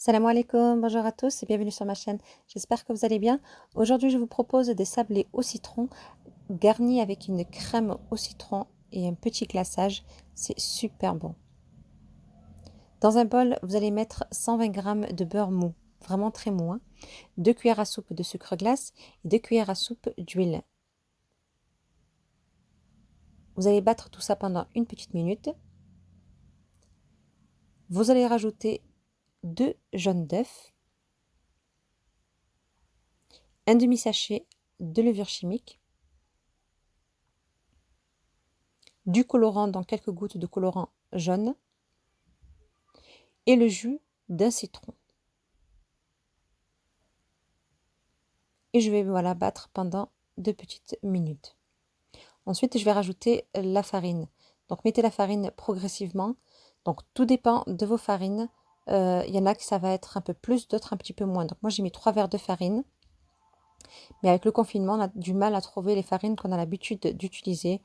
Salam alaikum, bonjour à tous et bienvenue sur ma chaîne. J'espère que vous allez bien. Aujourd'hui, je vous propose des sablés au citron garnis avec une crème au citron et un petit glaçage. C'est super bon. Dans un bol, vous allez mettre 120 g de beurre mou, vraiment très mou, 2 cuillères à soupe de sucre glace et 2 cuillères à soupe d'huile. Vous allez battre tout ça pendant une petite minute. Vous allez rajouter 2 jaunes d'œufs, un demi-sachet de levure chimique, du colorant, donc quelques gouttes de colorant jaune et le jus d'un citron. Et je vais voilà battre pendant 2 petites minutes. Ensuite, je vais rajouter la farine. Donc mettez la farine progressivement. Donc tout dépend de vos farines. Il y en a que ça va être un peu plus, d'autres un petit peu moins. Donc moi j'ai mis 3 verres de farine. Mais avec le confinement, on a du mal à trouver les farines qu'on a l'habitude d'utiliser.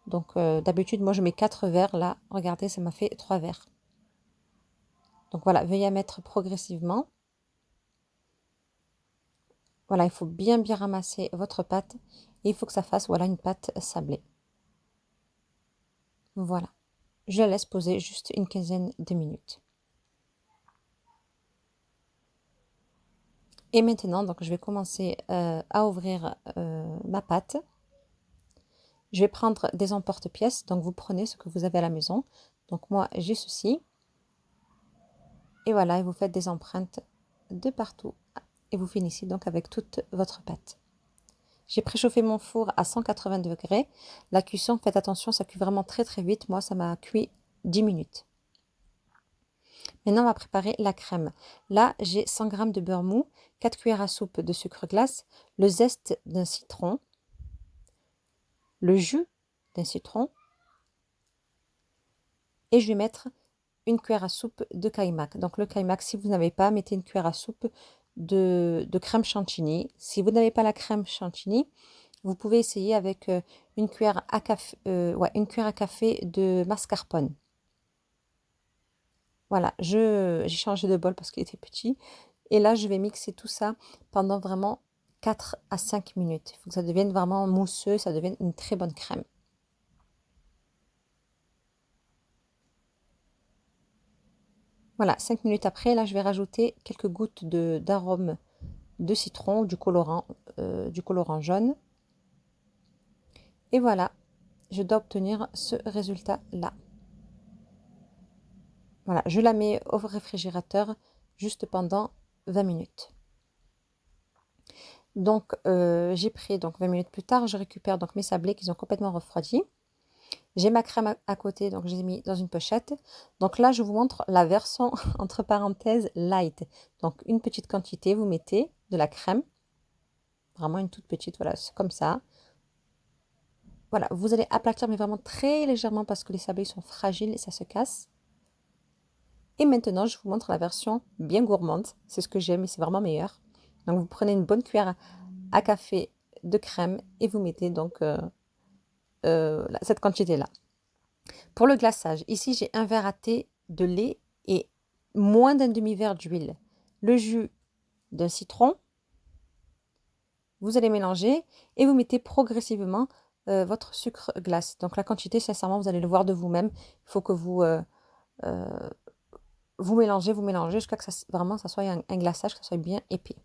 Donc d'habitude, moi je mets 4 verres. Là, regardez, ça m'a fait 3 verres. Donc voilà, veuillez à mettre progressivement. Voilà, il faut bien ramasser votre pâte et il faut que ça fasse voilà une pâte sablée. Voilà, je la laisse poser juste une quinzaine de minutes. Et maintenant, donc je vais commencer à ouvrir ma pâte. Je vais prendre des emporte-pièces, donc vous prenez ce que vous avez à la maison. Donc moi j'ai ceci. Et voilà, et vous faites des empreintes de partout. Et vous finissez donc avec toute votre pâte. J'ai préchauffé mon four à 180 degrés. La cuisson, faites attention, ça cuit vraiment très vite. Moi, ça m'a cuit 10 minutes. Maintenant, on va préparer la crème. Là, j'ai 100 g de beurre mou, 4 cuillères à soupe de sucre glace, le zeste d'un citron, le jus d'un citron et je vais mettre une cuillère à soupe de kaimak. Donc le kaimak, si vous n'avez pas, mettez une cuillère à soupe de crème chantilly. Si vous n'avez pas la crème chantilly, vous pouvez essayer avec une cuillère à café, une cuillère à café de mascarpone. Voilà, j'ai changé de bol parce qu'il était petit. Et là, je vais mixer tout ça pendant vraiment 4 à 5 minutes. Il faut que ça devienne vraiment mousseux, ça devienne une très bonne crème. Voilà, 5 minutes après, là, je vais rajouter quelques gouttes d'arôme de citron, du colorant jaune. Et voilà, je dois obtenir ce résultat-là. Voilà, je la mets au réfrigérateur juste pendant 20 minutes. Donc, j'ai pris, donc 20 minutes plus tard, je récupère donc mes sablés qui sont complètement refroidis. J'ai ma crème à côté, donc j'ai mis dans une pochette. Donc là, je vous montre la version, entre parenthèses, light. Donc, une petite quantité, vous mettez de la crème. Vraiment une toute petite, voilà, c'est comme ça. Voilà, vous allez aplatir, mais vraiment très légèrement parce que les sablés sont fragiles et ça se casse. Et maintenant, je vous montre la version bien gourmande. C'est ce que j'aime et c'est vraiment meilleur. Donc, vous prenez une bonne cuillère à café de crème et vous mettez donc cette quantité-là. Pour le glaçage, ici, j'ai un verre à thé de lait et moins d'un demi-verre d'huile. Le jus d'un citron, vous allez mélanger et vous mettez progressivement votre sucre glace. Donc, la quantité, sincèrement, vous allez le voir de vous-même. Il faut que vous mélangez jusqu'à que ça, vraiment ça soit un glaçage, que ça soit bien épais.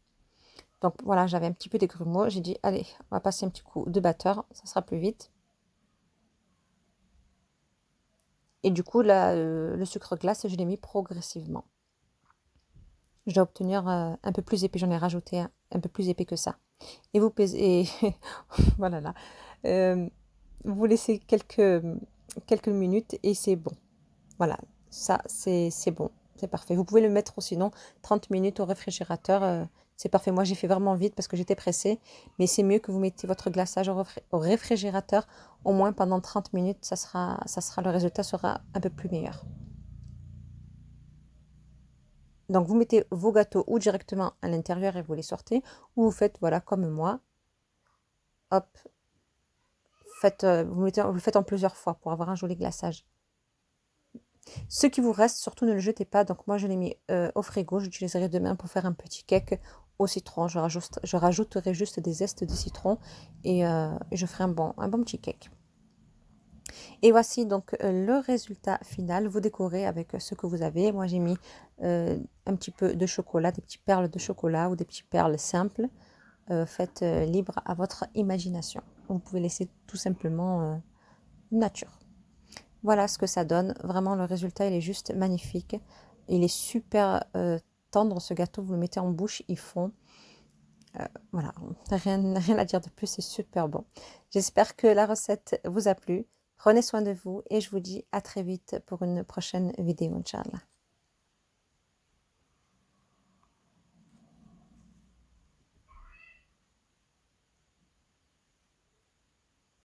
Donc voilà, j'avais un petit peu des grumeaux. J'ai dit, allez, on va passer un petit coup de batteur, ça sera plus vite. Et du coup, là, le sucre glace, je l'ai mis progressivement. Je dois obtenir un peu plus épais. J'en ai rajouté un peu plus épais que ça. Et vous pesez, voilà là. Vous laissez quelques minutes et c'est bon. Voilà, ça c'est bon, c'est parfait. Vous pouvez le mettre sinon 30 minutes au réfrigérateur, c'est parfait. Moi j'ai fait vraiment vite parce que j'étais pressée, mais c'est mieux que vous mettez votre glaçage au réfrigérateur au moins pendant 30 minutes, le résultat sera un peu plus meilleur. Donc vous mettez vos gâteaux ou directement à l'intérieur et vous les sortez, ou vous faites voilà comme moi, hop, vous le faites en plusieurs fois pour avoir un joli glaçage. Ce qui vous reste, surtout ne le jetez pas. Donc moi, je l'ai mis au frigo. J'utiliserai demain pour faire un petit cake au citron. Je rajouterai juste des zestes de citron et je ferai un bon petit cake. Et voici donc le résultat final. Vous décorez avec ce que vous avez. Moi, j'ai mis un petit peu de chocolat, des petites perles de chocolat ou des petites perles simples. Faites libre à votre imagination. Vous pouvez laisser tout simplement nature. Voilà ce que ça donne. Vraiment, le résultat, il est juste magnifique. Il est super tendre, ce gâteau. Vous le mettez en bouche, il fond. Voilà, rien à dire de plus, c'est super bon. J'espère que la recette vous a plu. Prenez soin de vous et je vous dis à très vite pour une prochaine vidéo, Inch'Allah.